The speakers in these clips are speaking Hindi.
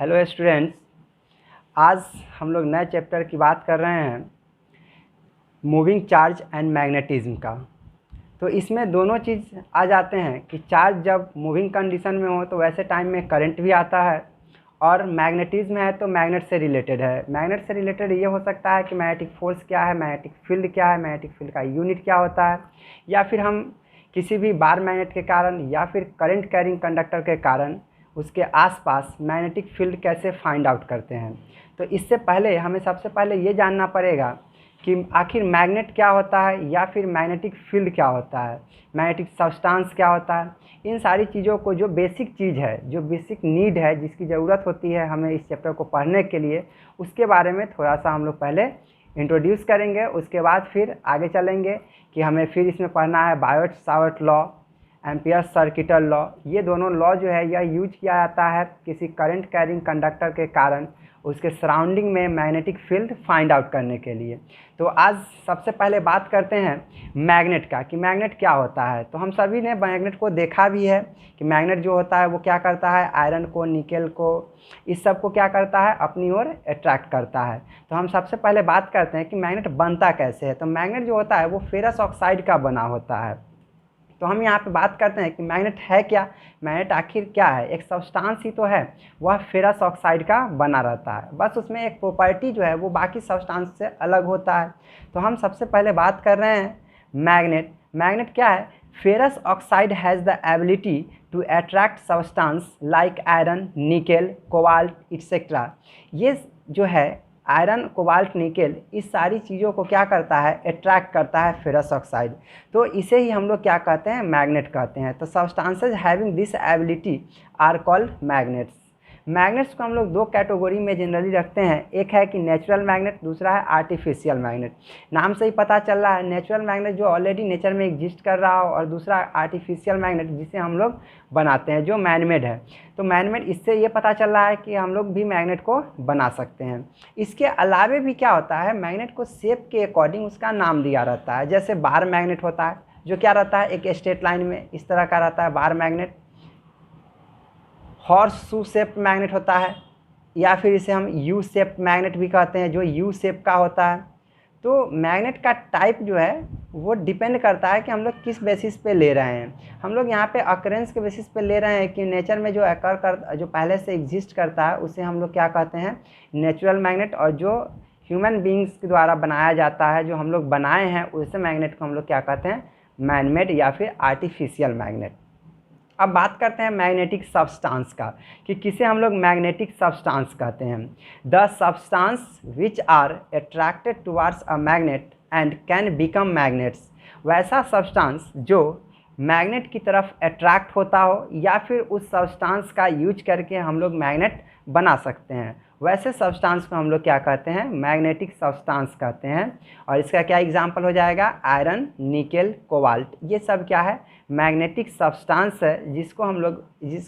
हेलो स्टूडेंट्स, आज हम लोग नए चैप्टर की बात कर रहे हैं मूविंग चार्ज एंड मैग्नेटिज्म का। तो इसमें दोनों चीज़ आ जाते हैं कि चार्ज जब मूविंग कंडीशन में हो तो वैसे टाइम में करंट भी आता है, और मैग्नेटिज्म है तो मैग्नेट से रिलेटेड है। मैग्नेट से रिलेटेड ये हो सकता है कि मैग्नेटिक फोर्स क्या है, मैग्नेटिक फील्ड क्या है, मैग्नेटिक फील्ड का यूनिट क्या होता है, या फिर हम किसी भी बार मैग्नेट के कारण या फिर करंट कैरिंग कंडक्टर के कारण उसके आसपास मैग्नेटिक फील्ड कैसे फाइंड आउट करते हैं। तो इससे पहले हमें सबसे पहले ये जानना पड़ेगा कि आखिर मैग्नेट क्या होता है या फिर मैग्नेटिक फील्ड क्या होता है, मैग्नेटिक सब्सटेंस क्या होता है। इन सारी चीज़ों को, जो बेसिक चीज़ है, जो बेसिक नीड है, जिसकी ज़रूरत होती है हमें इस चैप्टर को पढ़ने के लिए, उसके बारे में थोड़ा सा हम लोग पहले इंट्रोड्यूस करेंगे। उसके बाद फिर आगे चलेंगे कि हमें फिर इसमें पढ़ना है Biot-Savart law, ampere circuital law. ये दोनों लॉ जो है यह यूज किया जाता है किसी करंट कैरिंग कंडक्टर के कारण उसके सराउंडिंग में मैग्नेटिक फील्ड फाइंड आउट करने के लिए। तो आज सबसे पहले बात करते हैं मैग्नेट का कि मैग्नेट क्या होता है। तो हम सभी ने मैग्नेट को देखा भी है कि मैग्नेट जो होता है वो क्या करता है, आयरन को, निकेल को, इस सब को क्या करता है, अपनी ओर अट्रैक्ट करता है। तो हम सबसे पहले बात करते हैं कि मैग्नेट बनता कैसे है। तो मैग्नेट जो होता है वो फेरस ऑक्साइड का बना होता है। तो हम यहाँ पे बात करते हैं कि मैग्नेट है क्या, मैग्नेट आखिर क्या है। एक सब्सटेंस ही तो है, वह फेरस ऑक्साइड का बना रहता है, बस उसमें एक प्रॉपर्टी जो है वो बाकी सब्सटेंस से अलग होता है। तो हम सबसे पहले बात कर रहे हैं मैग्नेट। मैग्नेट क्या है? Ferrous oxide has the ability to attract substance like iron, nickel, cobalt etcetera. ये जो है आयरन, कोबाल्ट, निकेल, इस सारी चीज़ों को क्या करता है, अट्रैक्ट करता है फेरस ऑक्साइड। तो इसे ही हम लोग क्या कहते हैं, मैग्नेट कहते हैं। तो substances having this ability are called magnets. Magnets को हम लोग दो कैटेगरी में जनरली रखते हैं, एक है कि नेचुरल मैग्नेट, दूसरा है आर्टिफिशियल मैग्नेट। नाम से ही पता चल रहा है, नेचुरल मैग्नेट जो ऑलरेडी नेचर में एग्जिस्ट कर रहा हो, और दूसरा आर्टिफिशियल मैग्नेट जिसे हम लोग बनाते हैं, जो मैनमेड है। तो मैनमेड, इससे ये पता चल रहा है कि हम लोग भी मैग्नेट को बना सकते हैं। इसके अलावे भी क्या होता है, मैग्नेट को शेप के अकॉर्डिंग उसका नाम दिया रहता है। जैसे बार मैग्नेट होता है, जो क्या रहता है, एक स्ट्रेट लाइन में इस तरह का रहता है bar magnet. Horse shoe shape magnet होता है, या फिर इसे हम यू शेप मैग्नेट भी कहते हैं, जो यू शेप का होता है। तो मैग्नेट का टाइप जो है वो डिपेंड करता है कि हम लोग किस बेसिस पे ले रहे हैं। हम लोग यहाँ पे अकरेंस के बेसिस पे ले रहे हैं कि नेचर में जो जो पहले से एग्जिस्ट करता है उसे हम लोग क्या कहते हैं, नेचुरल मैग्नेट। और जो ह्यूमन बींग्स के द्वारा बनाया जाता है, जो हम लोग बनाए हैं, उसे मैग्नेट को हम लोग क्या कहते हैं, मैनमेड या फिर आर्टिफिशियल मैग्नेट। अब बात करते हैं मैग्नेटिक सब्सटेंस का कि किसे हम लोग मैग्नेटिक सब्सटेंस कहते हैं। The substance which are attracted towards a magnet and can become magnets. वैसा सब्सटेंस जो मैग्नेट की तरफ अट्रैक्ट होता हो या फिर उस सब्सटेंस का यूज करके हम लोग मैग्नेट बना सकते हैं, वैसे सब्सटेंस को हम लोग क्या कहते हैं, मैग्नेटिक सब्सटेंस कहते हैं। और इसका क्या एग्जांपल हो जाएगा, आयरन, निकेल, कोबाल्ट, ये सब क्या है, मैग्नेटिक सब्सटेंस है, जिसको हम लोग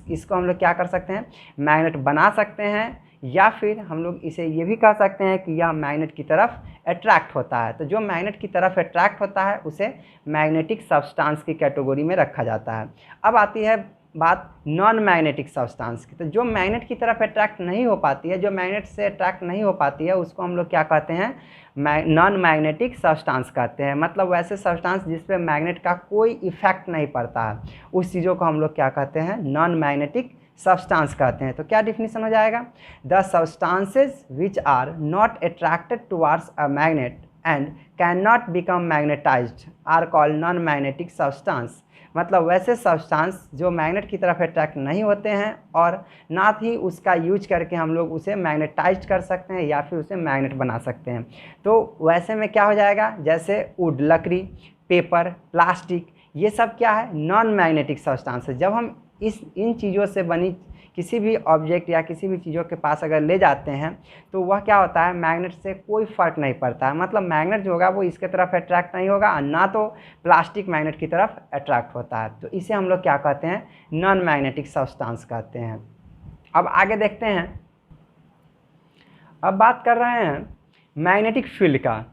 इसको हम लोग क्या कर सकते हैं, मैग्नेट बना सकते हैं। या फिर हम लोग इसे ये भी कह सकते हैं कि यह मैग्नेट की तरफ अट्रैक्ट होता है। तो जो मैग्नेट की तरफ अट्रैक्ट होता है उसे मैग्नेटिक सब्सटेंस की कैटेगरी में रखा जाता है। अब आती है बात नॉन मैग्नेटिक सब्सटेंस की। तो जो मैग्नेट की तरफ अट्रैक्ट नहीं हो पाती है, जो मैग्नेट से अट्रैक्ट नहीं हो पाती है, उसको हम लोग क्या कहते हैं, नॉन मैग्नेटिक सब्सटेंस कहते हैं। मतलब वैसे सब्सटेंस जिस पे मैग्नेट का कोई इफेक्ट नहीं पड़ता है, उस चीज़ों को हम लोग क्या कहते हैं, नॉन मैग्नेटिक सब्सटेंस कहते हैं। तो क्या डिफिनीशन हो जाएगा, the substances which are not attracted towards a magnet and cannot become magnetized are called non magnetic substance. मतलब वैसे सब्सटेंस जो मैग्नेट की तरफ अट्रैक्ट नहीं होते हैं और ना ही उसका यूज करके हम लोग उसे मैग्नेटाइज कर सकते हैं या फिर उसे मैग्नेट बना सकते हैं। तो वैसे में क्या हो जाएगा, जैसे वुड, लकड़ी, पेपर, प्लास्टिक, ये सब क्या है, नॉन मैग्नेटिक सब्सटेंस है। जब हम इन चीज़ों से बनी किसी भी ऑब्जेक्ट या किसी भी चीज़ों के पास अगर ले जाते हैं तो वह क्या होता है, मैग्नेट से कोई फ़र्क नहीं पड़ता है। मतलब मैग्नेट जो होगा वो इसके तरफ अट्रैक्ट नहीं होगा, ना तो प्लास्टिक मैग्नेट की तरफ अट्रैक्ट होता है। तो इसे हम लोग क्या कहते हैं, नॉन मैग्नेटिक सब्सटेंस कहते हैं। अब आगे देखते हैं, अब बात कर रहे हैं मैग्नेटिक फील्ड का।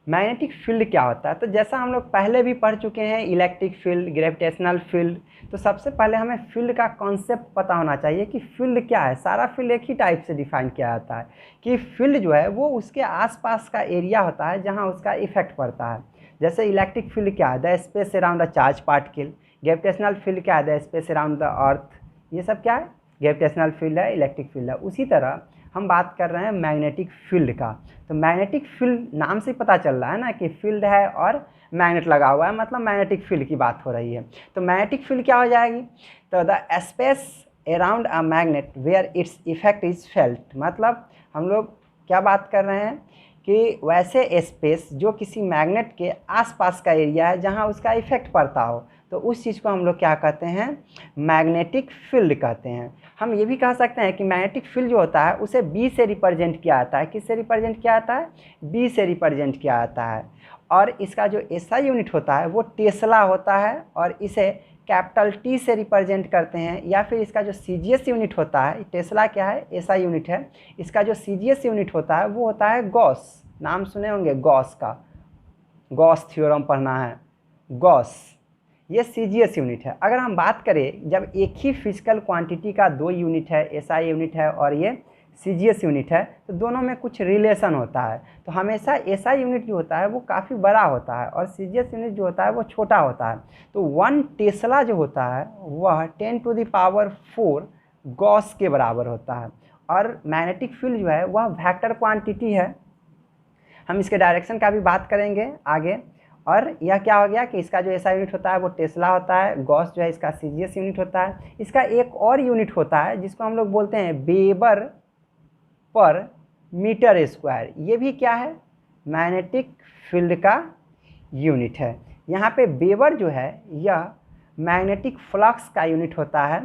मैग्नेटिक फील्ड क्या होता है? तो जैसा हम लोग पहले भी पढ़ चुके हैं इलेक्ट्रिक फील्ड, ग्रेविटेशनल फील्ड, तो सबसे पहले हमें फील्ड का कॉन्सेप्ट पता होना चाहिए कि फील्ड क्या है। सारा फील्ड एक ही टाइप से डिफाइन किया जाता है कि फील्ड जो है वो उसके आसपास का एरिया होता है जहाँ उसका इफेक्ट पड़ता है। जैसे इलेक्ट्रिक फील्ड क्या है? The space around the charge particle. Gravitational field क्या है? The space around the earth. ये सब क्या है? ग्रेविटेशनल फील्ड है, इलेक्ट्रिक फील्ड है। उसी तरह हम बात कर रहे हैं मैग्नेटिक फील्ड का। तो मैग्नेटिक फील्ड नाम से पता चल रहा है ना कि फील्ड है और मैग्नेट लगा हुआ है, मतलब मैग्नेटिक फील्ड की बात हो रही है। तो मैग्नेटिक फील्ड क्या हो जाएगी? तो the space around a magnet where its effect is felt. मतलब हम लोग क्या बात कर रहे हैं कि वैसे स्पेस जो किसी मैग्नेट के आसपास का एरिया है जहाँ उसका इफेक्ट पड़ता हो, तो उस चीज़ को हम लोग क्या कहते हैं? मैग्नेटिक फील्ड कहते हैं। हम ये भी कह सकते हैं कि मैग्नेटिक फील्ड जो होता है उसे बी से रिप्रेजेंट किया जाता है। किससे रिप्रेजेंट किया जाता है? बी से रिप्रेजेंट किया जाता है। और इसका जो एसआई यूनिट होता है वो टेस्ला होता है, और इसे कैपिटल टी से रिप्रेजेंट करते हैं। या फिर इसका जो सीजीएस यूनिट होता है, टेस्ला क्या है? एसआई यूनिट है। इसका जो सीजीएस यूनिट होता है वो होता है गॉस। नाम सुने होंगे गॉस का, गॉस थ्योरम पढ़ना है, गॉस, ये सीजीएस यूनिट है। अगर हम बात करें जब एक ही फिजिकल क्वांटिटी का दो यूनिट है, एसआई यूनिट है और ये सीजीएस यूनिट है, तो दोनों में कुछ रिलेशन होता है। तो हमेशा एसआई यूनिट जो होता है वो काफ़ी बड़ा होता है और सीजीएस यूनिट जो होता है वो छोटा होता है। तो 1 टेस्ला जो होता है वह 10⁴ गॉस के बराबर होता है। और मैग्नेटिक फील्ड जो है वह वेक्टर क्वांटिटी है। हम इसके डायरेक्शन का भी बात करेंगे आगे। और यह क्या हो गया कि इसका जो एसआई यूनिट होता है वो टेस्ला होता है, गॉस जो है इसका सीजीएस यूनिट होता है। इसका एक और यूनिट होता है जिसको हम लोग बोलते हैं वेबर पर मीटर स्क्वायर। ये भी क्या है? मैग्नेटिक फील्ड का यूनिट है। यहाँ पे वेबर जो है यह मैग्नेटिक फ्लक्स का यूनिट होता है।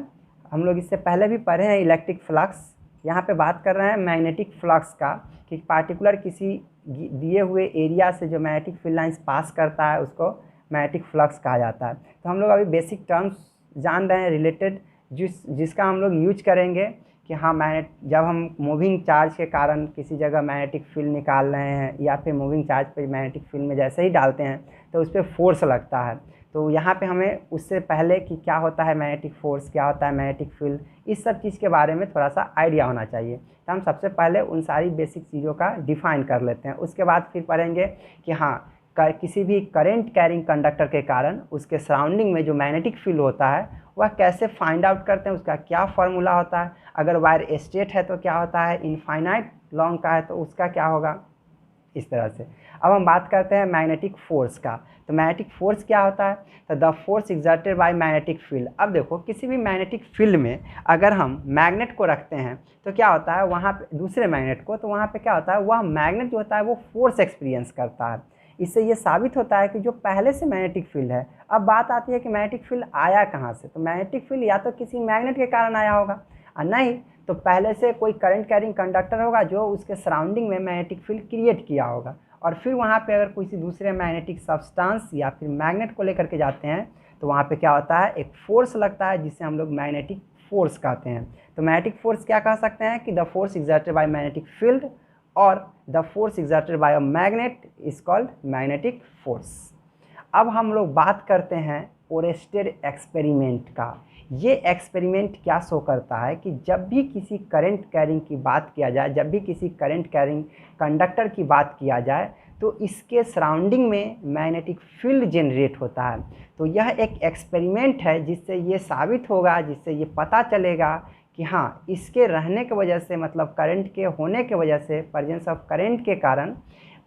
हम लोग इससे पहले भी पढ़े हैं इलेक्ट्रिक फ्लक्स। यहाँ पे बात कर रहे हैं मैग्नेटिक फ्लक्स का कि पार्टिकुलर किसी दिए हुए एरिया से जो मैग्नेटिक फील्ड लाइंस पास करता है उसको मैग्नेटिक फ्लक्स कहा जाता है। तो हम लोग अभी बेसिक टर्म्स जान रहे हैं रिलेटेड, जिसका हम लोग यूज करेंगे कि हाँ जब हम मूविंग चार्ज के कारण किसी जगह मैग्नेटिक फील्ड निकाल रहे हैं या फिर मूविंग चार्ज पे मैग्नेटिक फील्ड में जैसे ही डालते हैं तो उस पर फोर्स लगता है। तो यहाँ पे हमें उससे पहले कि क्या होता है मैग्नेटिक फोर्स, क्या होता है मैग्नेटिक फील्ड, इस सब चीज़ के बारे में थोड़ा सा आइडिया होना चाहिए। तो हम सबसे पहले उन सारी बेसिक चीज़ों का डिफ़ाइन कर लेते हैं। उसके बाद फिर पढ़ेंगे कि हाँ किसी भी करंट कैरिंग कंडक्टर के कारण उसके सराउंडिंग में जो मैग्नेटिक फील्ड होता है वह कैसे फाइंड आउट करते हैं, उसका क्या फार्मूला होता है। अगर वायर स्ट्रेट है तो क्या होता है, इनफाइनाइट लॉन्ग का है तो उसका क्या होगा, इस तरह से। अब हम बात करते हैं मैग्नेटिक फोर्स का। तो मैग्नेटिक फोर्स क्या होता है? तो the force exerted by magnetic field. अब देखो किसी भी मैग्नेटिक फील्ड में अगर हम मैग्नेट को रखते हैं तो क्या होता है वहाँ पे, दूसरे मैग्नेट को, तो वहाँ पे क्या होता है, वह मैग्नेट जो होता है वो फोर्स एक्सपीरियंस करता है। इससे ये साबित होता है कि जो पहले से मैग्नेटिक फील्ड है, अब बात आती है कि मैग्नेटिक फील्ड आया कहाँ से। तो मैग्नेटिक फील्ड या तो किसी मैग्नेट के कारण आया होगा और नहीं तो पहले से कोई करंट कैरिंग कंडक्टर होगा जो उसके सराउंडिंग में मैग्नेटिक फील्ड क्रिएट किया होगा। और फिर वहाँ पे अगर किसी दूसरे मैग्नेटिक सब्सटेंस या फिर मैग्नेट को लेकर के जाते हैं तो वहाँ पे क्या होता है, एक फोर्स लगता है जिसे हम लोग मैग्नेटिक फोर्स कहते हैं। तो मैग्नेटिक फोर्स क्या कह सकते हैं कि the force exerted by magnetic field और the force exerted by a magnet is called magnetic force. अब हम लोग बात करते हैं ओरेस्टेड एक्सपेरिमेंट का। ये एक्सपेरिमेंट क्या शो करता है कि जब भी किसी करंट कैरिंग की बात किया जाए, जब भी किसी करंट कैरिंग कंडक्टर की बात किया जाए तो इसके सराउंडिंग में मैग्नेटिक फील्ड जनरेट होता है। तो यह एक एक्सपेरिमेंट है जिससे ये साबित होगा, जिससे ये पता चलेगा कि हाँ इसके रहने की वजह से, मतलब करंट के होने की वजह से, प्रेजेंस ऑफ करंट के कारण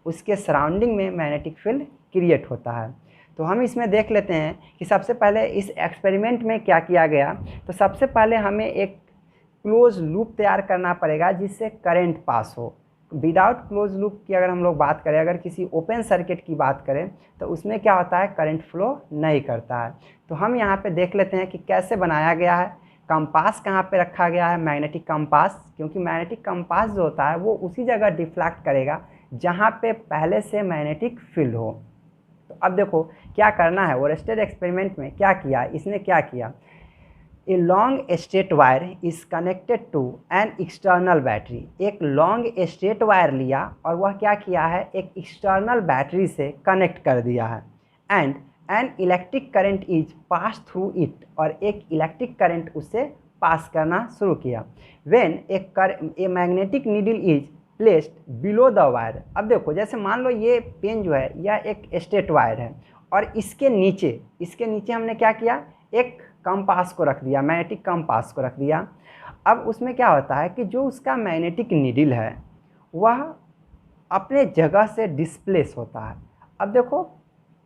उसके सराउंडिंग में मैग्नेटिक फील्ड क्रिएट होता है। तो हम इसमें देख लेते हैं कि सबसे पहले इस एक्सपेरिमेंट में क्या किया गया। तो सबसे पहले हमें एक क्लोज लूप तैयार करना पड़ेगा जिससे करंट पास हो। विदाउट क्लोज लूप की अगर हम लोग बात करें, अगर किसी ओपन सर्किट की बात करें तो उसमें क्या होता है, करंट फ्लो नहीं करता है। तो हम यहाँ पे देख लेते हैं कि कैसे बनाया गया है। कंपास कहाँ पे रखा गया है, मैग्नेटिक कंपास, क्योंकि मैग्नेटिक कंपास जो होता है वो उसी जगह डिफ्लेक्ट करेगा जहाँ पे पहले से मैग्नेटिक फील्ड हो। तो अब देखो क्या करना है, ओरेस्टेड एक्सपेरिमेंट में क्या किया, इसने क्या किया, a long straight wire is connected to an external battery. एक लॉन्ग स्ट्रेट वायर लिया और वह क्या किया है, एक एक्सटर्नल बैटरी से कनेक्ट कर दिया है। And an electric current is pass through it, और एक इलेक्ट्रिक करंट उससे पास करना शुरू किया। When a magnetic needle is placed below the wire. अब देखो, जैसे मान लो ये पेन जो है यह एक स्ट्रेट वायर है और इसके नीचे हमने क्या किया, एक कंपास को रख दिया, मैग्नेटिक कंपास को रख दिया। अब उसमें क्या होता है कि जो उसका मैग्नेटिक नीडल है वह अपने जगह से डिस्प्लेस होता है। अब देखो,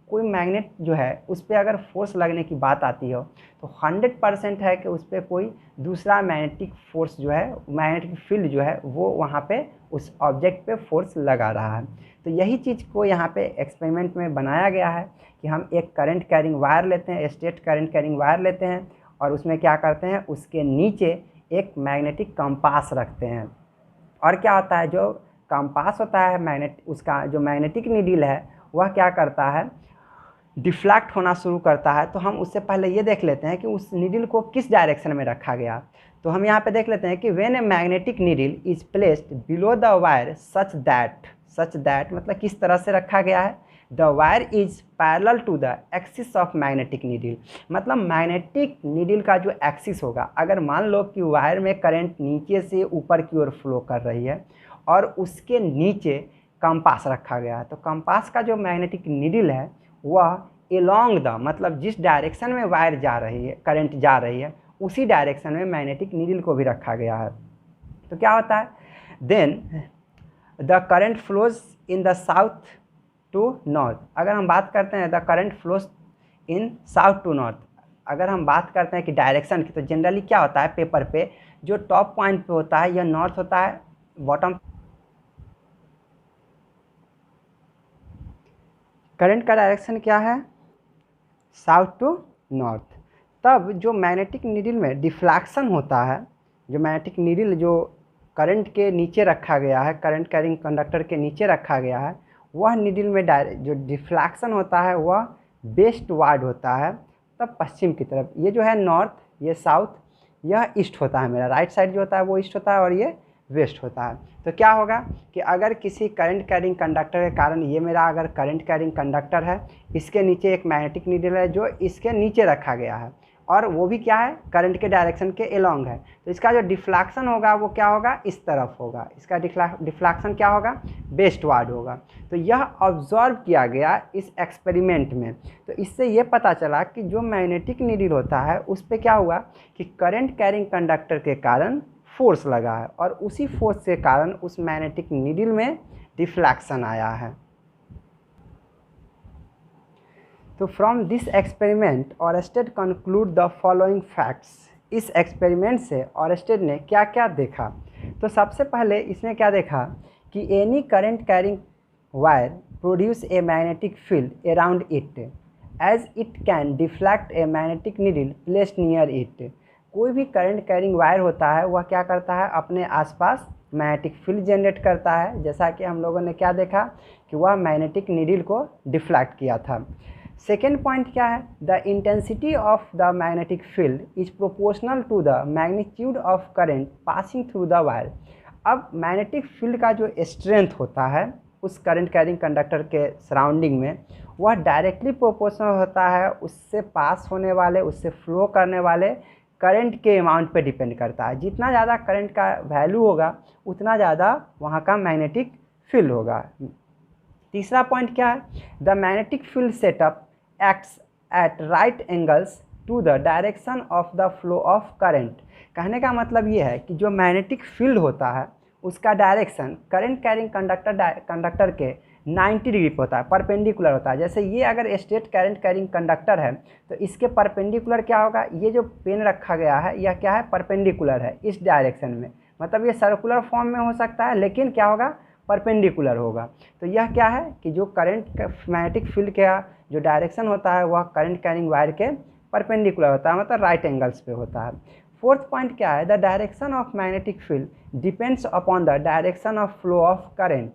कोई मैग्नेट जो है उस पर अगर फोर्स लगने की बात आती हो तो 100% है कि उस पर कोई दूसरा मैग्नेटिक फोर्स जो है, मैग्नेटिक फील्ड जो है वो वहाँ पे उस ऑब्जेक्ट पे फोर्स लगा रहा है। तो यही चीज़ को यहाँ पे एक्सपेरिमेंट में बनाया गया है कि हम एक करंट कैरिंग वायर लेते हैं, स्ट्रेट करंट कैरिंग वायर लेते हैं और उसमें क्या करते हैं, उसके नीचे एक मैग्नेटिक कंपास रखते हैं। और क्या होता है, जो कंपास होता है उसका जो मैग्नेटिक नीडल है वह क्या करता है, डिफ्लेक्ट होना शुरू करता है। तो हम उससे पहले ये देख लेते हैं कि उस नीडल को किस डायरेक्शन में रखा गया। तो हम यहाँ पे देख लेते हैं कि when a magnetic needle is placed below the wire such that मतलब किस तरह से रखा गया है, the wire is parallel to the axis of magnetic needle. मतलब मैग्नेटिक नीडल का जो एक्सिस होगा, अगर मान लो कि वायर में करंट नीचे से ऊपर की ओर फ्लो कर रही है और उसके नीचे कंपास रखा गया है, तो कंपास का जो मैग्नेटिक नीडल है वह एलोंग द, मतलब जिस डायरेक्शन में वायर जा रही है, करंट जा रही है, उसी डायरेक्शन में मैग्नेटिक नीडल को भी रखा गया है। तो क्या होता है, then the current flows in the south to north. अगर हम बात करते हैं the current flows in south to north, अगर हम बात करते हैं कि डायरेक्शन की, तो जनरली क्या होता है, पेपर पे जो टॉप पॉइंट पे होता है यह नॉर्थ होता है, बॉटम करंट का डायरेक्शन क्या है, साउथ टू नॉर्थ। तब जो मैग्नेटिक नीडल में डिफ्लेक्शन होता है, जो मैग्नेटिक नीडल जो करंट के नीचे रखा गया है, करंट कैरिंग कंडक्टर के नीचे रखा गया है, वह नीडल में जो डिफ्लेक्शन होता है वह वेस्ट वार्ड होता है, तब पश्चिम की तरफ। ये जो है नॉर्थ, ये साउथ, यह ईस्ट होता है, मेरा राइट साइड जो होता है वो ईस्ट होता है और ये वेस्ट होता है। तो क्या होगा कि अगर किसी करंट कैरिंग कंडक्टर के कारण, ये मेरा अगर करंट कैरिंग कंडक्टर है, इसके नीचे एक मैग्नेटिक नीडल है जो इसके नीचे रखा गया है और वो भी क्या है, करंट के डायरेक्शन के एलोंग है, तो इसका जो डिफ्लेक्शन होगा वो क्या होगा, इस तरफ होगा। इसका डिफ्लेक्शन क्या होगा, वेस्टवार्ड होगा। तो यह ऑब्जर्व किया गया इस एक्सपेरिमेंट में। तो इससे ये पता चला कि जो मैग्नेटिक नीडल होता है उस पर क्या हुआ कि करंट कैरिंग कंडक्टर के कारण फोर्स लगा है और उसी फोर्स के कारण उस मैग्नेटिक नीडल में डिफ्लेक्शन आया है। तो from this experiment Oersted concluded the following facts. इस एक्सपेरिमेंट से ऑरेस्टेड ने क्या क्या देखा, तो सबसे पहले इसने क्या देखा कि any current carrying wire produce a magnetic field around it as it can deflect a magnetic needle placed near it. कोई भी करंट कैरिंग वायर होता है वह क्या करता है, अपने आसपास मैग्नेटिक फील्ड जनरेट करता है, जैसा कि हम लोगों ने क्या देखा कि वह मैग्नेटिक नीडल को डिफ्लेक्ट किया था। सेकेंड पॉइंट क्या है, the intensity of the magnetic field is proportional to the magnitude of current passing through the wire. अब मैग्नेटिक फील्ड का जो स्ट्रेंथ होता है उस करंट कैरिंग कंडक्टर के सराउंडिंग में, वह डायरेक्टली प्रोपोर्शनल होता है उससे पास होने वाले, उससे फ्लो करने वाले करंट के अमाउंट पे डिपेंड करता है। जितना ज़्यादा करंट का वैल्यू होगा उतना ज़्यादा वहाँ का मैग्नेटिक फील्ड होगा। तीसरा पॉइंट क्या है, the magnetic field setup acts at right angles to the direction of the flow of current. कहने का मतलब ये है कि जो मैग्नेटिक फील्ड होता है उसका डायरेक्शन करंट कैरिंग कंडक्टर के 90 डिग्री पे होता है, परपेंडिकुलर होता है। जैसे ये अगर स्ट्रेट करंट कैरिंग कंडक्टर है तो इसके परपेंडिकुलर क्या होगा, ये जो पेन रखा गया है यह क्या है, परपेंडिकुलर है इस डायरेक्शन में, मतलब ये सर्कुलर फॉर्म में हो सकता है लेकिन क्या होगा, परपेंडिकुलर होगा। तो यह क्या है कि जो करंट मैग्नेटिक फील्ड का जो डायरेक्शन होता है वह करंट कैरिंग वायर के परपेंडिकुलर होता है, मतलब राइट एंगल्स पे होता है। फोर्थ पॉइंट क्या है, the direction of magnetic field depends upon the direction of flow of current.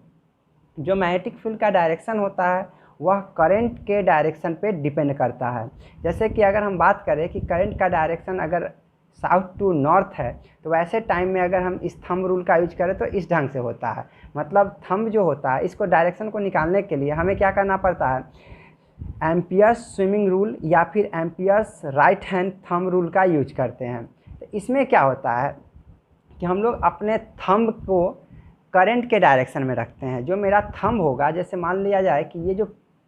जो मैग्नेटिक फील्ड का डायरेक्शन होता है वह करंट के डायरेक्शन पे डिपेंड करता है। जैसे कि अगर हम बात करें कि करंट का डायरेक्शन अगर साउथ टू नॉर्थ है, तो वैसे टाइम में अगर हम इस थंब रूल का यूज करें तो इस ढंग से होता है। मतलब थंब जो होता है, इसको डायरेक्शन को निकालने के लिए हमें क्या करना पड़ता है, एम्पियर्स स्विमिंग रूल या फिर amperes right hand thumb rule का यूज करते हैं। तो इसमें क्या होता है कि हम लोग अपने थंब को करंट के डायरेक्शन में रखते हैं। जो मेरा थंब होगा, जैसे मान लिया जाए कि ये जो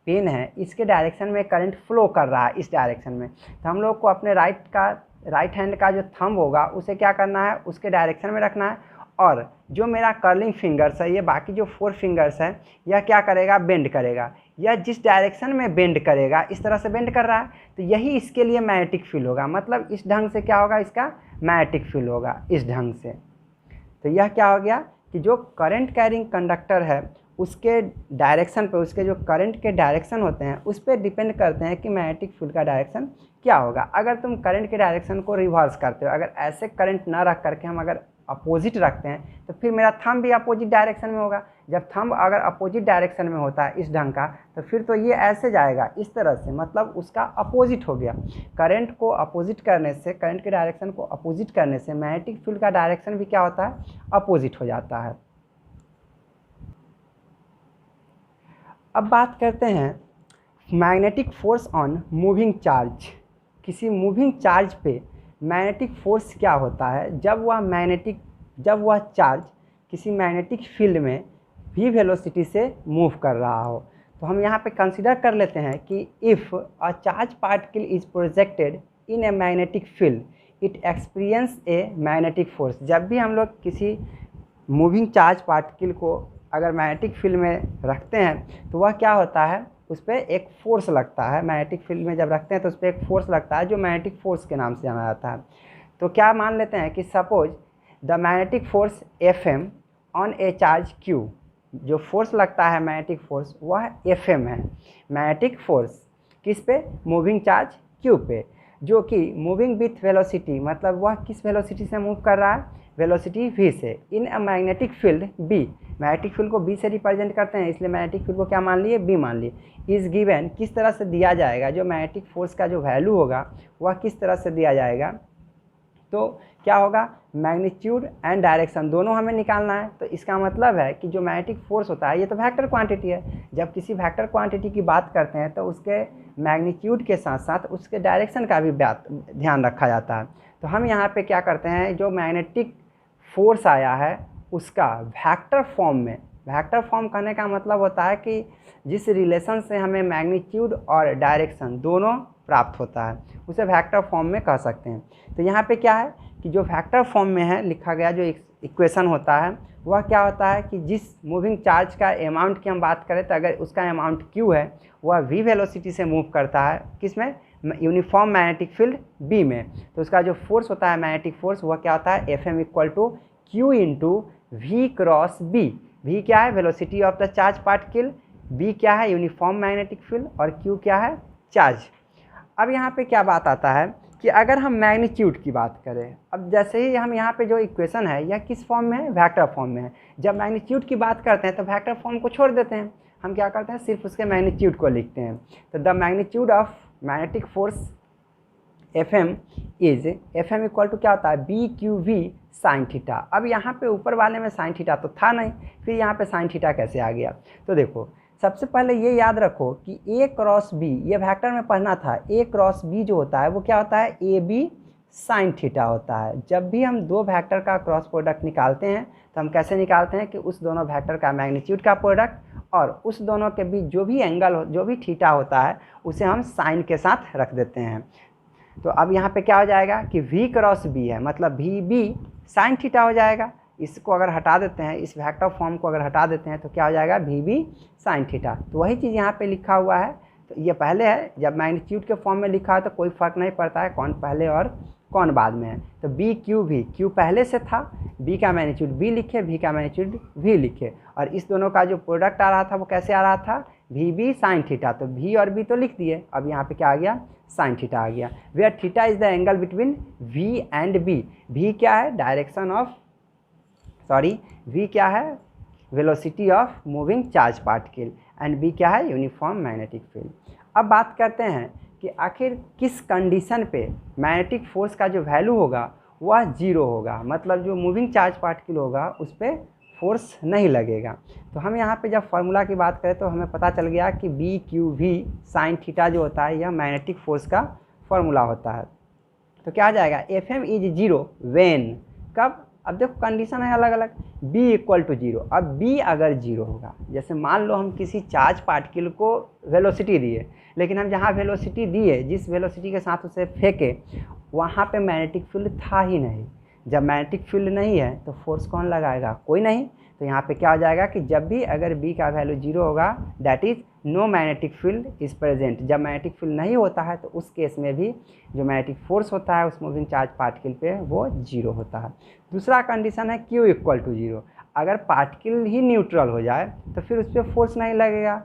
पेन है इसके डायरेक्शन में करंट फ्लो कर रहा है इस डायरेक्शन में, तो हम लोग को अपने राइट हैंड का जो थंब होगा उसे क्या करना है, उसके डायरेक्शन में रखना है। और जो मेरा कर्लिंग फिंगर्स है, ये बाकी जो 4 फिंगर्स है, यह क्या करेगा, बेंड करेगा। यह जिस डायरेक्शन में बेंड करेगा, इस तरह से बेंड कर रहा है, तो यही इसके लिए मैग्नेटिक फील्ड होगा। मतलब इस ढंग से क्या होगा, इसका मैग्नेटिक फील्ड होगा इस ढंग से। तो यह क्या हो गया कि जो करंट कैरिंग कंडक्टर है उसके डायरेक्शन पे, उसके जो करंट के डायरेक्शन होते हैं उस पर डिपेंड करते हैं कि मैग्नेटिक फील्ड का डायरेक्शन क्या होगा। अगर तुम करंट के डायरेक्शन को रिवर्स करते हो, अगर ऐसे करंट ना रख करके हम अगर अपोजिट रखते हैं, तो फिर मेरा थंब भी अपोजिट डायरेक्शन में होगा। जब थंब अगर अपोजिट डायरेक्शन में होता है इस ढंग का, तो फिर तो ये ऐसे जाएगा इस तरह से, मतलब उसका अपोजिट हो गया। करंट को अपोजिट करने से, करंट के डायरेक्शन को अपोजिट करने से मैग्नेटिक फील्ड का डायरेक्शन भी क्या होता है, अपोजिट हो जाता है। अब बात करते हैं magnetic force on moving charge. किसी मूविंग चार्ज पे मैग्नेटिक फोर्स क्या होता है, जब वह चार्ज किसी मैग्नेटिक फील्ड में v वेलोसिटी से मूव कर रहा हो। तो हम यहाँ पे कंसीडर कर लेते हैं कि if a charge particle is projected in A magnetic field, it experience a magnetic force. जब भी हम लोग किसी मूविंग चार्ज पार्टिकल को अगर मैग्नेटिक फील्ड में रखते हैं, तो वह क्या होता है, उस पर एक फोर्स लगता है। मैग्नेटिक फील्ड में जब रखते हैं तो उस पर एक फोर्स लगता है जो मैग्नेटिक फोर्स के नाम से जाना जाता है। तो क्या मान लेते हैं कि suppose the magnetic force Fm on A charge Q, जो फोर्स लगता है मैग्नेटिक फोर्स वह Fm है। मैग्नेटिक फोर्स किस पे, मूविंग चार्ज Q पे, जो कि मूविंग विथ वेलोसिटी, मतलब वह किस वेलोसिटी से मूव कर रहा है, वेलोसिटी v से, in a magnetic field B। Magnetic field को B से रिप्रेजेंट करते हैं, इसलिए मैग्नेटिक फील्ड को क्या मान लिए, B मान लिए। इज गिवन किस तरह से दिया जाएगा, जो मैग्नेटिक फोर्स का जो वैल्यू होगा वह किस तरह से दिया जाएगा, तो क्या होगा, मैग्नीट्यूड एंड डायरेक्शन दोनों हमें निकालना है। तो इसका मतलब है कि जो मैग्नेटिक फोर्स होता है ये तो वेक्टर क्वांटिटी है। जब किसी वेक्टर क्वांटिटी की बात करते हैं तो उसके मैग्नीट्यूड के साथ साथ उसके डायरेक्शन का भी ध्यान रखा जाता है। तो हम यहाँ पे क्या करते हैं, जो मैग्नेटिक फोर्स आया है उसका वेक्टर फॉर्म में, वेक्टर फॉर्म कहने का मतलब होता है कि जिस रिलेशन से हमें मैग्नीट्यूड और डायरेक्शन दोनों प्राप्त होता है उसे वेक्टर फॉर्म में कह सकते हैं। तो यहाँ पे क्या है कि जो वेक्टर फॉर्म में है लिखा गया जो इक्वेशन होता है वह क्या होता है कि जिस मूविंग चार्ज का अमाउंट की हम बात करें, तो अगर उसका अमाउंट q है, वह v वेलोसिटी से मूव करता है किसमें, यूनिफॉर्म मैग्नेटिक फील्ड B में। तो उसका जो फोर्स होता है मैग्नेटिक फोर्स वह क्या होता है, Fm equal to Q into V cross B। V क्या है, velocity of the charge particle, B क्या है, यूनिफॉर्म मैग्नेटिक फील्ड, और Q क्या है, चार्ज। अब यहाँ पे क्या बात आता है कि अगर हम मैग्नीट्यूड की बात करें, अब जैसे ही हम यहाँ पे जो इक्वेशन है यह किस फॉर्म में है, वेक्टर फॉर्म में है। जब मैग्नीट्यूड की बात करते हैं तो वेक्टर फॉर्म को छोड़ देते हैं, हम क्या करते हैं, सिर्फ उसके मैग्नीट्यूड को लिखते हैं। तो the magnitude of magnetic force Fm is, Fm equal to क्या होता है, BQV साइन थीटा। अब यहाँ पे ऊपर वाले में साइन थीटा तो था नहीं, फिर यहाँ पे साइन थीटा कैसे आ गया। तो देखो सबसे पहले ये याद रखो कि A क्रॉस B, ये वेक्टर में पढ़ना था, A क्रॉस B जो होता है वो क्या होता है, AB साइन थीटा होता है। जब भी हम दो वेक्टर का क्रॉस प्रोडक्ट निकालते हैं तो हम कैसे निकालते हैं कि उस दोनों वेक्टर का मैग्नीट्यूड का प्रोडक्ट और उस दोनों के बीच जो भी एंगल हो, जो भी थीटा होता है उसे हम साइन के साथ रख देते हैं। तो अब यहाँ पे क्या हो जाएगा कि V क्रॉस B है, मतलब VB साइन थीटा हो जाएगा। इसको अगर हटा देते हैं, इस वेक्टर फॉर्म को अगर हटा देते हैं तो क्या हो जाएगा, VB साइन थीटा। तो वही चीज़ यहाँ पे लिखा हुआ है। तो ये पहले है, जब मैग्नीट्यूड के फॉर्म में लिखा है तो कोई फ़र्क नहीं पड़ता है कौन पहले और कौन बाद में है। तो BQV, Q पहले से था, B का मैग्नीट्यूड B लिखे, V का मैग्नीट्यूड V लिखे, और इस दोनों का जो प्रोडक्ट आ रहा था वो कैसे आ रहा था, VB साइन थीटा। तो V और B तो लिख दिए, अब यहाँ पे क्या आ गया, साइन थीटा आ गया। Where theta is the angle between V and B। V क्या है, डायरेक्शन ऑफ, सॉरी V क्या है, velocity of moving charge particle, and B क्या है, यूनिफॉर्म मैग्नेटिक फील्ड। अब बात करते हैं कि आखिर किस कंडीशन पे मैग्नेटिक फोर्स का जो वैल्यू होगा वह जीरो होगा, मतलब जो मूविंग चार्ज पार्टिकल होगा उस पर फोर्स नहीं लगेगा। तो हम यहाँ पे जब फार्मूला की बात करें तो हमें पता चल गया कि B Q V sine theta जो होता है यह मैग्नेटिक फोर्स का फॉर्मूला होता है। तो क्या आ जाएगा, F M is zero when, कब, अब देखो कंडीशन है अलग अलग, बी इक्वल टू जीरो। अब बी अगर जीरो होगा, जैसे मान लो हम किसी चार्ज पार्टिकल को वेलोसिटी दिए, लेकिन हम जहाँ वेलोसिटी दिए, जिस वेलोसिटी के साथ उसे फेंके, वहाँ पे मैग्नेटिक फील्ड था ही नहीं। जब मैग्नेटिक फील्ड नहीं है तो फोर्स कौन लगाएगा, कोई नहीं। तो यहाँ पे क्या हो जाएगा कि जब भी अगर बी का वैल्यू जीरो होगा, that is no magnetic field is present. जब मैग्नेटिक फील्ड नहीं होता है तो उस केस में भी जो मैग्नेटिक फोर्स होता है उस मूविंग चार्ज पार्टिकल पे वो जीरो होता है। दूसरा कंडीशन है क्यू इक्वल टू जीरो, अगर पार्टिकल ही न्यूट्रल हो जाए तो फिर उस पर फोर्स नहीं लगेगा।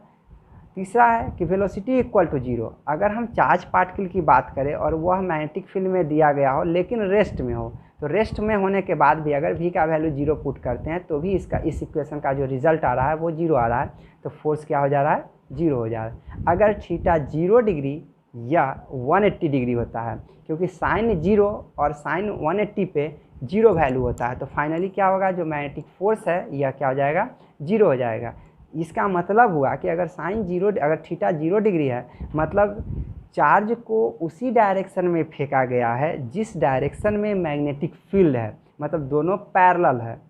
तीसरा है कि वेलोसिटी इक्वल टू जीरो, अगर हम चार्ज पार्टिकल की बात करें और वह मैग्नेटिक फील्ड में दिया गया हो लेकिन रेस्ट में हो, तो रेस्ट में होने के बाद भी अगर v का वैल्यू जीरो पुट करते हैं तो भी इसका इस इक्वेशन का जो रिजल्ट आ रहा है वो जीरो आ रहा है, तो फोर्स क्या हो जा रहा है, जीरो हो जा रहा है। अगर थीटा 0 डिग्री या 180 डिग्री होता है, क्योंकि साइन 0 और साइन 180 पे जीरो वैल्यू होता है, तो फाइनली क्या होगा, जो मैग्नेटिक फोर्स है यह क्या हो जाएगा, जीरो हो जाएगा। इसका मतलब हुआ कि अगर साइन 0, अगर थीटा 0 डिग्री है, मतलब चार्ज को उसी डायरेक्शन में फेंका गया है जिस डायरेक्शन में मैग्नेटिक फील्ड है, मतलब दोनों पैरेलल है।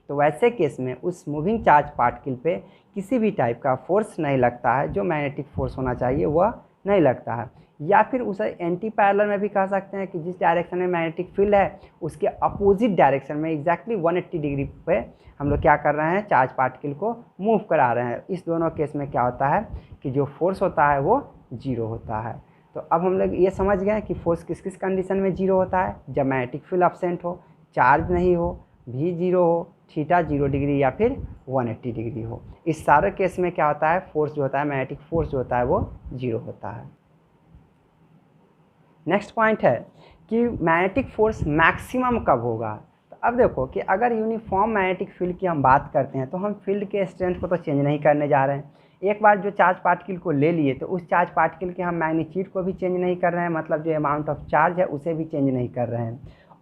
तो वैसे केस में उस मूविंग चार्ज पार्टिकल पे किसी भी टाइप का फोर्स नहीं लगता है, जो मैग्नेटिक फोर्स होना चाहिए वह नहीं लगता है। या फिर उसे एंटी पैरेलल में भी कह सकते हैं कि जिस डायरेक्शन में मैग्नेटिक फील्ड है उसके अपोजिट डायरेक्शन में एग्जैक्टली 180 डिग्री पे हम लोग क्या कर रहे हैं, चार्ज पार्टिकल को मूव करा रहे हैं। इस दोनों केस में क्या होता है कि जो फोर्स होता है वो जीरो होता है। तो अब हम लोग ये समझ गए कि फोर्स किस किस कंडीशन में जीरो होता है, जब मैग्नेटिक फील्ड अब्सेंट हो, चार्ज नहीं हो, भी जीरो हो, थीटा 0 डिग्री या फिर 180 डिग्री हो। इस सारे केस में क्या होता है, फोर्स जो होता है, मैग्नेटिक फोर्स जो होता है वो जीरो होता है। नेक्स्ट पॉइंट है कि मैग्नेटिक फोर्स मैक्सिमम कब होगा। तो अब देखो कि अगर यूनिफॉर्म मैग्नेटिक फील्ड की हम बात करते हैं तो हम फील्ड के स्ट्रेंथ को तो चेंज नहीं करने जा रहे हैं। एक बार जो चार्ज पार्टिकल को ले लिए तो उस चार्ज पार्टिकल के हम मैग्नीट्यूड को भी चेंज नहीं कर रहे हैं, मतलब जो अमाउंट ऑफ चार्ज है उसे भी चेंज नहीं कर रहे हैं।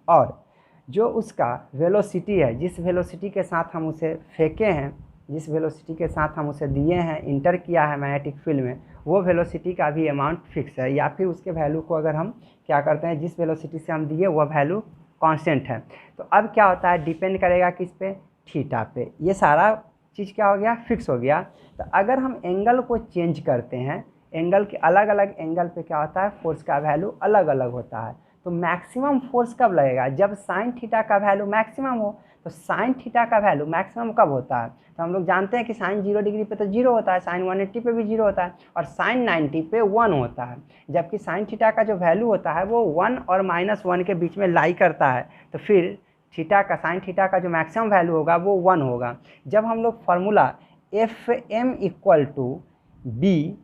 और जो उसका वेलोसिटी है, जिस वेलोसिटी के साथ हम उसे फेंके हैं, जिस वेलोसिटी के साथ हम उसे दिए हैं, इंटर किया है मैग्नेटिक फील्ड में, वो वेलोसिटी का भी अमाउंट फिक्स है। या फिर उसके वैल्यू को अगर हम क्या करते हैं, जिस वेलोसिटी से हम दिए वह वैल्यू कांस्टेंट है। तो अब क्या होता है, डिपेंड करेगा किस पे, थीटा पे। ये सारा चीज़ क्या हो गया, फिक्स हो गया। तो अगर हम एंगल को चेंज करते हैं, एंगल के अलग अलग एंगल पे क्या होता है, फोर्स का वैल्यू अलग अलग होता है। तो मैक्सिमम फोर्स कब लगेगा, जब साइन थीटा का वैल्यू मैक्सिमम हो। तो साइन थीटा का वैल्यू मैक्सिमम कब होता है, तो हम लोग जानते हैं कि साइन 0 डिग्री पे तो जीरो होता है, साइन 180 पे भी जीरो होता है, और साइन 90 पे 1 होता है। जबकि साइन थीटा का जो वैल्यू होता है वो 1 और -1 के बीच में लाई करता है। तो फिर थीटा का, साइन थीटा का जो मैक्सिमम वैल्यू होगा वो 1 होगा। जब हम लोग formula F M equal to B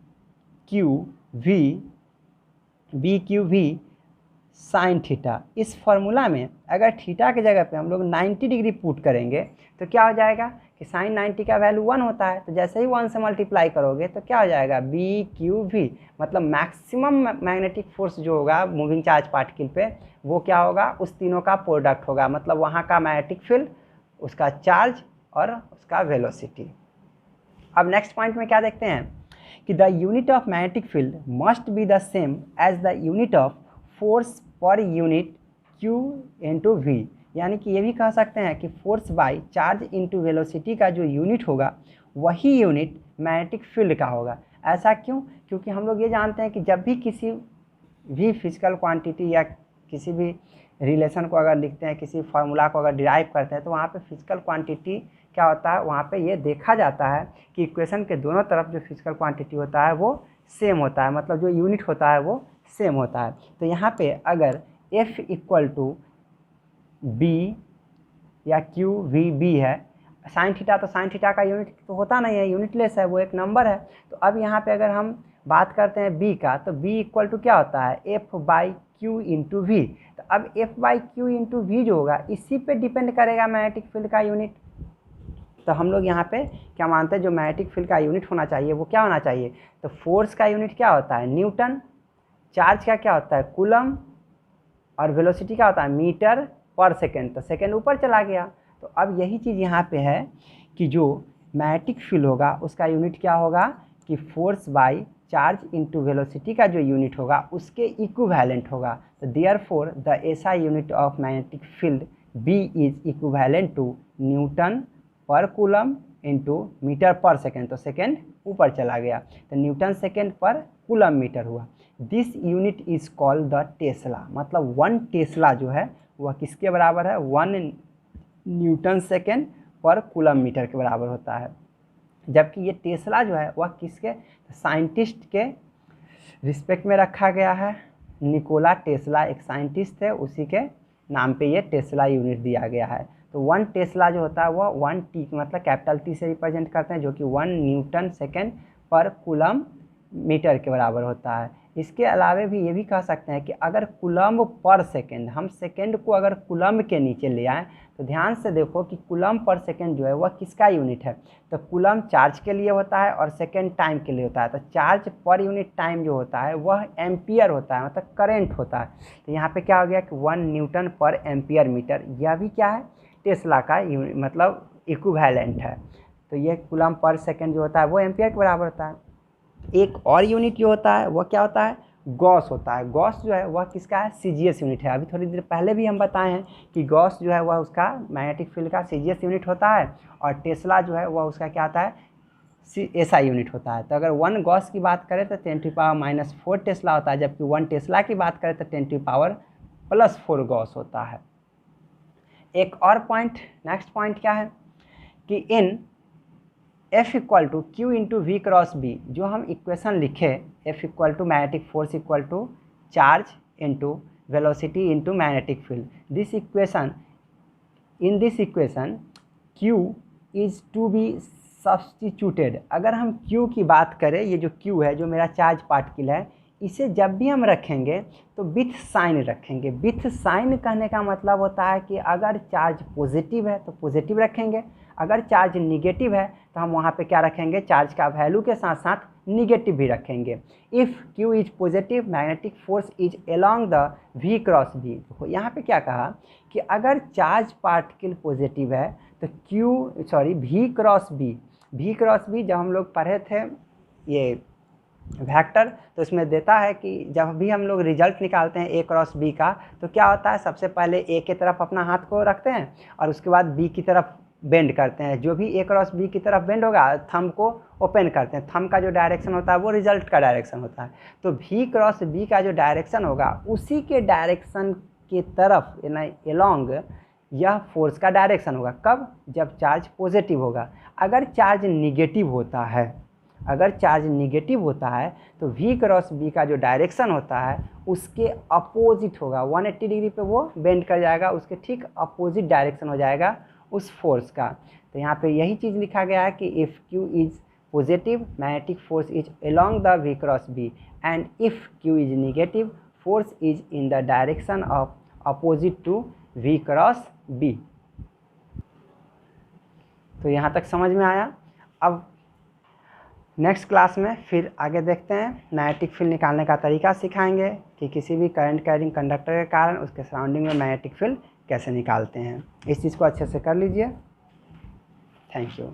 Q V sine theta, इस फार्मूला में अगर थीटा की जगह पे हम लोग 90 डिग्री पुट करेंगे तो क्या हो जाएगा कि साइन 90 का वैल्यू 1 होता है। तो जैसे ही 1 से मल्टीप्लाई करोगे तो क्या हो जाएगा, बी क्यू वी, मतलब मैक्सिमम मैग्नेटिक फोर्स जो होगा मूविंग चार्ज पार्टिकल पे वो क्या होगा, उस तीनों का प्रोडक्ट होगा, मतलब वहाँ का मैग्नेटिक फील्ड, उसका चार्ज और उसका वेलोसिटी। अब नेक्स्ट पॉइंट में क्या देखते हैं कि the unit of magnetic field must be the same as the unit of force per unit Q into V. यानी कि ये भी कह सकते हैं कि force by charge into velocity का जो यूनिट होगा वही यूनिट मैग्नेटिक फील्ड का होगा। ऐसा क्यों, क्योंकि हम लोग ये जानते हैं कि जब भी किसी भी फिजिकल क्वांटिटी या किसी भी रिलेशन को अगर लिखते हैं, किसी फार्मूला को अगर डिराइव करते हैं, तो वहाँ पे फिजिकल क्वांटिटी क्या होता है, वहाँ पे ये देखा जाता है कि इक्वेशन के दोनों तरफ जो फिजिकल क्वांटिटी होता है वो सेम होता है, मतलब जो यूनिट होता है वो सेम होता है। तो यहाँ पे अगर F इक्वल टू बी या क्यू वी बी है, साइन थीटा, तो साइन थीटा का यूनिट तो होता नहीं है, यूनिटलेस है, वो एक नंबर है। तो अब यहाँ पे अगर हम बात करते हैं b का, तो b इक्वल टू क्या होता है, F by Q into V. तो अब F by Q into V जो होगा इसी पे डिपेंड करेगा मैग्नेटिक फील्ड का यूनिट। तो हम लोग यहाँ पे क्या मानते हैं, जो मैग्नेटिक फील्ड का यूनिट होना चाहिए वो क्या होना चाहिए, तो फोर्स का यूनिट क्या होता है, न्यूटन, चार्ज का क्या होता है, कूलम, और वेलोसिटी क्या होता है मीटर पर सेकेंड, तो सेकेंड ऊपर चला गया। तो अब यही चीज़ यहाँ पे है कि जो मैग्नेटिक फील्ड होगा उसका यूनिट क्या होगा कि force by charge into velocity का जो यूनिट होगा उसके इक्विवेलेंट होगा। तो therefore the SI unit of magnetic field B is equivalent to newton per coulomb into metre per second, तो सेकेंड ऊपर चला गया तो newton second per coulomb metre हुआ। This unit is called the tesla, मतलब 1 टेस्ला जो है वह किसके बराबर है 1 Newton second per coulomb metre के बराबर होता है। जबकि ये टेस्ला जो है वह किसके साइंटिस्ट के रिस्पेक्ट में रखा गया है। निकोला टेस्ला एक साइंटिस्ट थे, उसी के नाम पे ये टेस्ला यूनिट दिया गया है। तो 1 टेस्ला जो होता है वह 1 टी मतलब कैपिटल टी से रिप्रेजेंट करते हैं, जो कि 1 Newton second per coulomb metre के बराबर होता है। इसके अलावा भी ये भी कह सकते हैं कि अगर कूलम पर सेकेंड, हम सेकेंड को अगर कूलम के नीचे ले आएँ तो ध्यान से देखो कि कूलम पर सेकेंड जो है वह किसका यूनिट है, तो कूलम चार्ज के लिए होता है और सेकेंड टाइम के लिए होता है। तो चार्ज पर यूनिट टाइम जो होता है वह एम्पियर होता है, मतलब करंट होता है। तो यहाँ पे क्या हो गया कि 1 न्यूटन पर एम्पियर मीटर, यह भी क्या है टेस्ला का मतलब इक्विवेलेंट है। तो ये कूलम पर सेकेंड जो होता है वो एम्पियर के बराबर होता है। एक और यूनिट जो होता है वह क्या होता है गॉस होता है। गॉस जो है वह किसका है सीजीएस यूनिट है। अभी थोड़ी देर पहले भी हम बताए हैं कि गॉस जो है वह उसका मैग्नेटिक फील्ड का सीजीएस यूनिट होता है और टेस्ला जो है वह उसका क्या आता है एसआई यूनिट होता है। तो अगर 1 गॉस की बात करें तो 10⁻⁻⁴ टेस्ला होता है, जबकि 1 टेस्ला की बात करें तो 10⁻+4 गॉस होता है। एक और पॉइंट, नेक्स्ट पॉइंट क्या है कि in F equal to Q into V cross B, जो हम इक्वेशन लिखे F equal to magnetic force equal to charge into velocity into magnetic field, this equation in this equation Q is to be substituted. अगर हम Q की बात करें, ये जो Q है जो मेरा चार्ज पार्टिकल है, इसे जब भी हम रखेंगे तो विथ साइन रखेंगे। विथ साइन कहने का मतलब होता है कि अगर चार्ज पॉजिटिव है तो पॉजिटिव रखेंगे, अगर चार्ज निगेटिव है तो हम वहाँ पे क्या रखेंगे चार्ज का वैल्यू के साथ साथ निगेटिव भी रखेंगे। If Q is positive magnetic force is along the V cross B। देखो यहाँ पे क्या कहा कि अगर चार्ज पार्टिकल पॉजिटिव है तो V क्रॉस B जब हम लोग पढ़े थे ये वेक्टर, तो इसमें देता है कि जब भी हम लोग रिजल्ट निकालते हैं A क्रॉस B का, तो क्या होता है सबसे पहले A की तरफ अपना हाथ को रखते हैं और उसके बाद B की तरफ बेंड करते हैं। जो भी A क्रॉस B की तरफ बेंड होगा थंब को ओपन करते हैं, थंब का जो डायरेक्शन होता है वो रिजल्ट का डायरेक्शन होता है। तो V क्रॉस B का जो डायरेक्शन होगा उसी के डायरेक्शन की तरफ एलोंग यह फोर्स का डायरेक्शन होगा। कब? जब चार्ज पॉजिटिव होगा। अगर चार्ज निगेटिव होता है तो V क्रॉस B का जो डायरेक्शन होता है उसके अपोजिट होगा, 180 डिग्री पे वो बेंड कर जाएगा, उसके ठीक अपोजिट डायरेक्शन हो जाएगा उस फोर्स का। तो यहाँ पे यही चीज़ लिखा गया है कि if Q is positive magnetic force is along the V cross B and if Q is negative force is in the direction of opposite to V cross B। तो यहाँ तक समझ में आया। अब नेक्स्ट क्लास में फिर आगे देखते हैं, मैग्नेटिक फील्ड निकालने का तरीका सिखाएंगे कि किसी भी करंट कैरिंग कंडक्टर के कारण उसके सराउंडिंग में मैग्नेटिक फील्ड कैसे निकालते हैं। इस चीज़ को अच्छे से कर लीजिए। Thank you.